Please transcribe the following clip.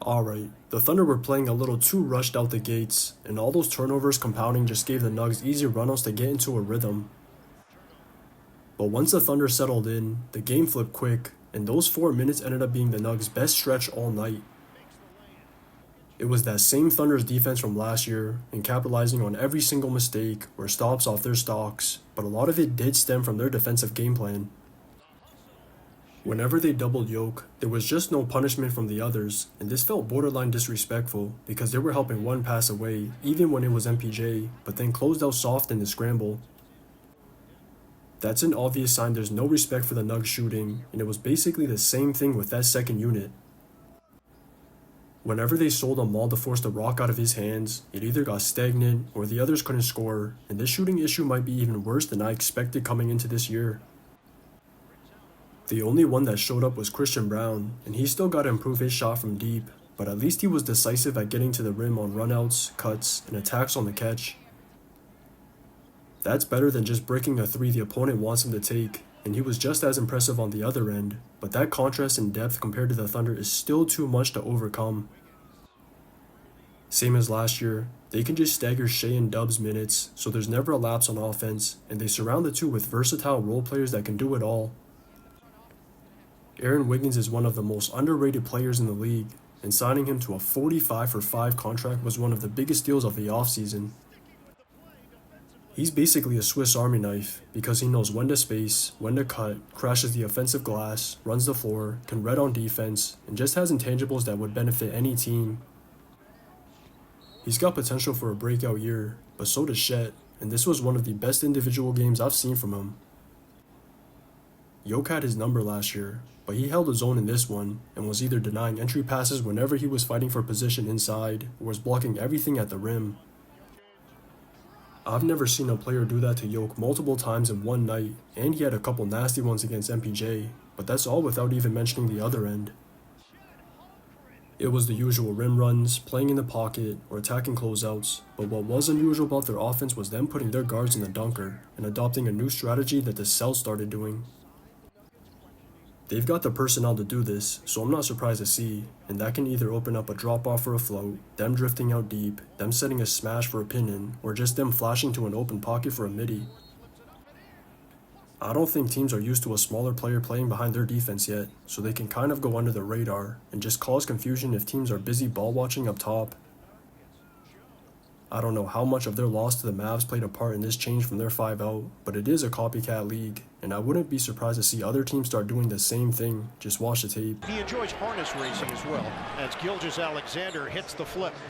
Alright, the Thunder were playing a little too rushed out the gates, and all those turnovers compounding just gave the Nugs easy runouts to get into a rhythm. But once the Thunder settled in, the game flipped quick, and those 4 minutes ended up being the Nugs' best stretch all night. It was that same Thunder's defense from last year, and capitalizing on every single mistake or stops off their stocks, but a lot of it did stem from their defensive game plan. Whenever they doubled Yoke, there was just no punishment from the others, and this felt borderline disrespectful because they were helping one pass away even when it was MPJ, but then closed out soft in the scramble. That's an obvious sign there's no respect for the Nugs shooting, and it was basically the same thing with that second unit. Whenever they sold a Maul to force the rock out of his hands, it either got stagnant or the others couldn't score, and this shooting issue might be even worse than I expected coming into this year. The only one that showed up was Christian Brown, and he still got to improve his shot from deep, but at least he was decisive at getting to the rim on runouts, cuts, and attacks on the catch. That's better than just breaking a three the opponent wants him to take, and he was just as impressive on the other end, but that contrast in depth compared to the Thunder is still too much to overcome. Same as last year, they can just stagger Shea and Dub's minutes, so there's never a lapse on offense, and they surround the two with versatile role players that can do it all. Aaron Wiggins is one of the most underrated players in the league, and signing him to a 45-for-5 contract was one of the biggest deals of the offseason. He's basically a Swiss Army knife because he knows when to space, when to cut, crashes the offensive glass, runs the floor, can read on defense, and just has intangibles that would benefit any team. He's got potential for a breakout year, but so does Shet, and this was one of the best individual games I've seen from him. Yoke had his number last year, but he held his own in this one and was either denying entry passes whenever he was fighting for position inside or was blocking everything at the rim. I've never seen a player do that to Yoke multiple times in one night, and he had a couple nasty ones against MPJ, but that's all without even mentioning the other end. It was the usual rim runs, playing in the pocket, or attacking closeouts, but what was unusual about their offense was them putting their guards in the dunker and adopting a new strategy that the Celts started doing. They've got the personnel to do this, so I'm not surprised to see, and that can either open up a drop-off for a float, them drifting out deep, them setting a smash for a pin-in, or just them flashing to an open pocket for a midi. I don't think teams are used to a smaller player playing behind their defense yet, so they can kind of go under the radar and just cause confusion if teams are busy ball watching up top. I don't know how much of their loss to the Mavs played a part in this change from their 5-out, but it is a copycat league, and I wouldn't be surprised to see other teams start doing the same thing. Just watch the tape. He enjoys harness racing as well, as Gilgeous-Alexander hits the flip.